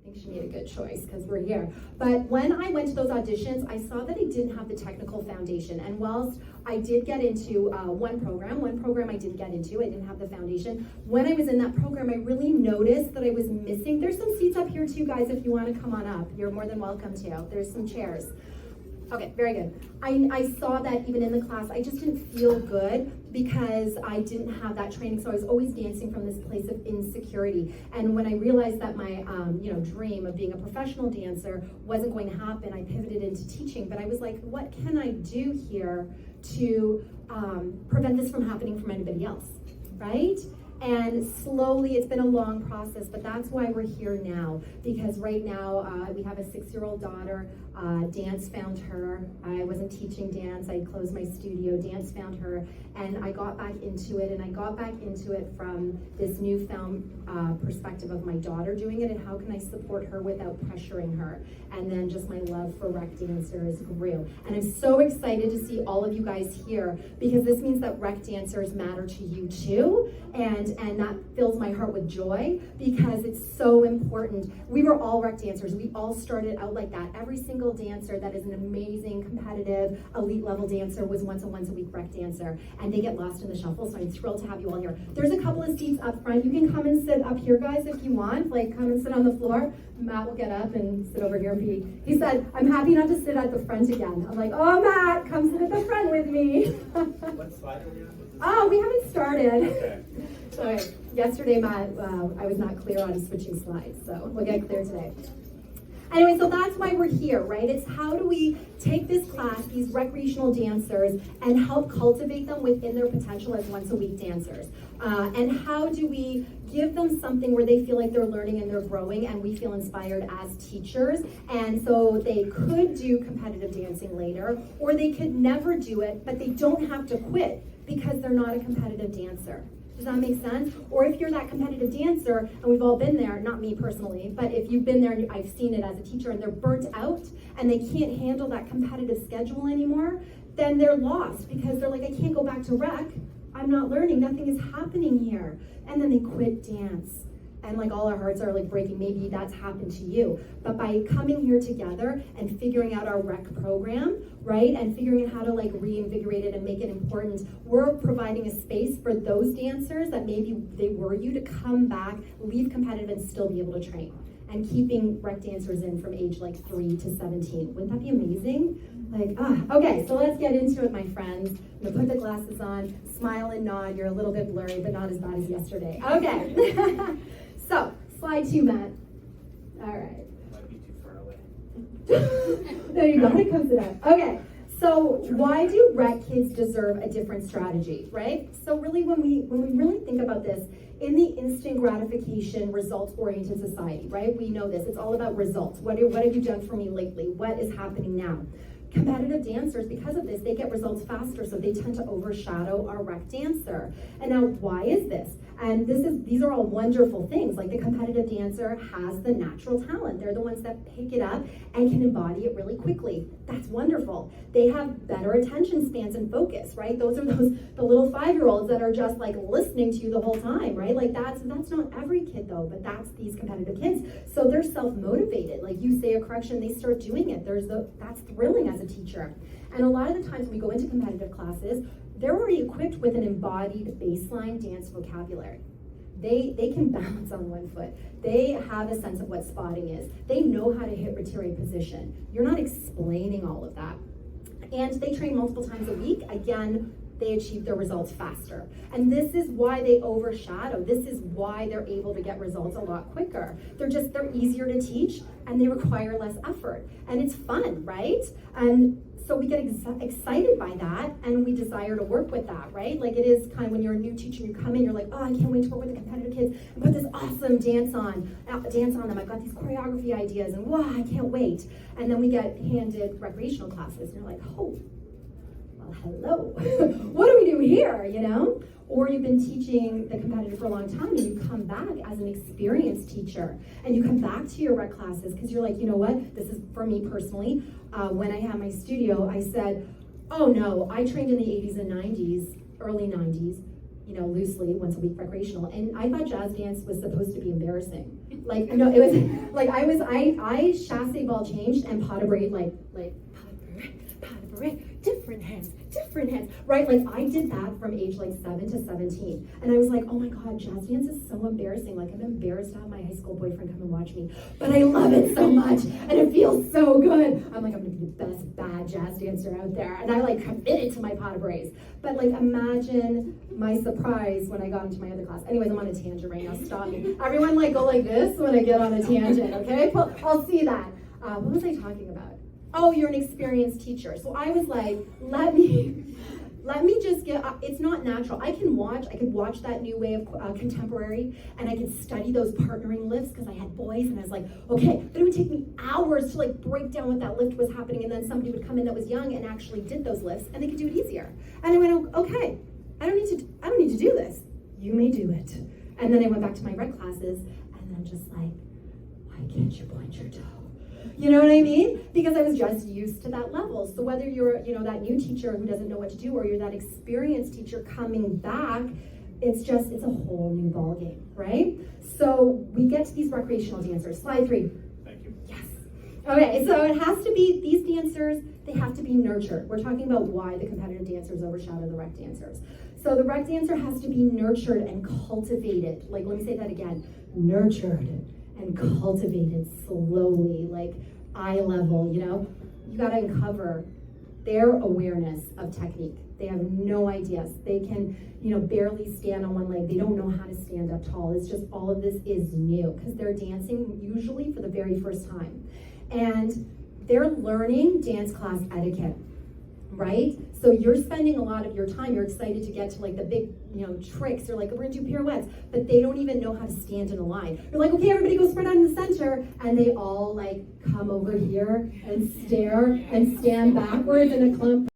I think she made a good choice because we're here. But when I went to those auditions, I saw that I didn't have the technical foundation. And whilst I did get into one program I didn't get into, I didn't have the foundation. When I was in that program, I really noticed that I was missing. There's some seats up here too, guys, if you want to come on up. You're more than welcome to. There's some chairs. Okay, very good. I saw that even in the class, I just didn't feel good because I didn't have that training. So I was always dancing from this place of insecurity. And when I realized that my dream of being a professional dancer wasn't going to happen, I pivoted into teaching. But I was like, what can I do here to prevent this from happening from anybody else, right? And slowly, it's been a long process, but that's why we're here now. Because right now, we have a 6-year-old daughter. Dance found her. I wasn't teaching dance. I closed my studio. Dance found her. And I got back into it. And I got back into it from this newfound perspective of my daughter doing it and how can I support her without pressuring her. And then just my love for rec dancers grew. And I'm so excited to see all of you guys here because this means that rec dancers matter to you too. And that fills my heart with joy because it's so important. We were all rec dancers. We all started out like that. Every single dancer that is an amazing, competitive, elite level dancer was once a week rec dancer. And they get lost in the shuffle, so I'm thrilled to have you all here. There's a couple of seats up front. You can come and sit up here, guys, if you want. Like, come and sit on the floor. Matt will get up and sit over here. He said, I'm happy not to sit at the front again. I'm like, oh, Matt, come sit at the front with me. What slide are we on? Oh, we haven't started. Okay. Okay. Yesterday, Matt, I was not clear on switching slides, so we'll get clear today. Anyway, so that's why we're here, right? It's how do we take this class, these recreational dancers, and help cultivate them within their potential as once-a-week dancers? And how do we give them something where they feel like they're learning and they're growing and we feel inspired as teachers? And so they could do competitive dancing later, or they could never do it, but they don't have to quit because they're not a competitive dancer. Does that make sense? Or if you're that competitive dancer, and we've all been there, not me personally, but if you've been there and I've seen it as a teacher and they're burnt out and they can't handle that competitive schedule anymore, then they're lost because they're like, I can't go back to rec. I'm not learning. Nothing is happening here. And then they quit dance. And like all our hearts are like breaking. Maybe that's happened to you. But by coming here together and figuring out our rec program, right, and figuring out how to like reinvigorate it and make it important, we're providing a space for those dancers that maybe they were you to come back, leave competitive, and still be able to train. And keeping rec dancers in from age like 3 to 17. Wouldn't that be amazing? Okay, so let's get into it, my friends. I'm gonna put the glasses on, smile and nod. You're a little bit blurry, but not as bad as yesterday. Okay. So, slide 2, Matt. All right. Might be too far away. No, you gotta come sit up. Okay. So why do rec kids deserve a different strategy, right? So really when we really think about this, in the instant gratification, results-oriented society, right? We know this. It's all about results. What have you done for me lately? What is happening now? Competitive dancers, because of this, they get results faster, so they tend to overshadow our rec dancer. And now, why is this? And these are all wonderful things. Like the competitive dancer has the natural talent. They're the ones that pick it up and can embody it really quickly. That's wonderful. They have better attention spans and focus, right? Those are the little 5-year-olds that are just like listening to you the whole time, right? Like that's not every kid though, but that's these competitive kids. So they're self-motivated. Like you say a correction, they start doing it. That's thrilling as a teacher. And a lot of the times when we go into competitive classes, they're already equipped with an embodied baseline dance vocabulary. They can balance on one foot. They have a sense of what spotting is. They know how to hit retiere position. You're not explaining all of that. And they train multiple times a week. Again, they achieve their results faster. And this is why they overshadow. This is why they're able to get results a lot quicker. They're easier to teach and they require less effort. And it's fun, right? And so we get excited by that and we desire to work with that, right? Like it is kind of when you're a new teacher, you come in, you're like, oh, I can't wait to work with the competitive kids and put this awesome dance on them. I've got these choreography ideas and wow, I can't wait. And then we get handed recreational classes and you're like, oh, well, hello. What do we do here, you know? Or you've been teaching the competitive for a long time and you come back as an experienced teacher and you come back to your rec classes because you're like, you know what, this is for me personally. When I had my studio, I said, oh no, I trained in the 80s and 90s, early 90s, loosely, once a week recreational. And I thought jazz dance was supposed to be embarrassing. Like, it was, like, I chassé ball changed and pas de bourrée, like, pas de bourrée, different hands, right? Like, I did that from age, like, 7 to 17. And I was like, oh my God, jazz dance is so embarrassing. Like, I'm embarrassed to have my high school boyfriend come and watch me. But I love it so much, and it feels so good. I'm like, I'm gonna be the best bad jazz dancer out there. And I, like, committed to my pas de bourrées. But, like, imagine my surprise when I got into my other class. Anyways, I'm on a tangent right now, stop me. Everyone, like, go like this when I get on a tangent, okay? I'll see that. What was I talking about? Oh, you're an experienced teacher. So I was like, let me just get, it's not natural. I could watch that new way of contemporary, and I could study those partnering lifts because I had boys, and I was like, okay, but it would take me hours to like break down what that lift was happening, and then somebody would come in that was young and actually did those lifts, and they could do it easier. And I went, okay, I don't need to do this. You may do it. And then I went back to my rec classes, and I'm just like, why can't you point your toe? You know what I mean? Because I was just used to that level. So whether you're, that new teacher who doesn't know what to do, or you're that experienced teacher coming back, it's a whole new ballgame, right? So we get to these recreational dancers. Slide 3. Thank you. Yes. Okay, so it has to be, these dancers, they have to be nurtured. We're talking about why the competitive dancers overshadow the rec dancers. So the rec dancer has to be nurtured and cultivated. Like, let me say that again. Nurtured and cultivated slowly, like eye level, you gotta uncover their awareness of technique. They have no ideas. They can, barely stand on one leg. They don't know how to stand up tall. It's just all of this is new because they're dancing usually for the very first time. And they're learning dance class etiquette, right? So you're spending a lot of your time, you're excited to get to like the big, tricks. You're like, we're gonna do pirouettes, but they don't even know how to stand in a line. You're like, okay, everybody go spread out in the center, and they all like come over here and stare and stand backwards in a clump.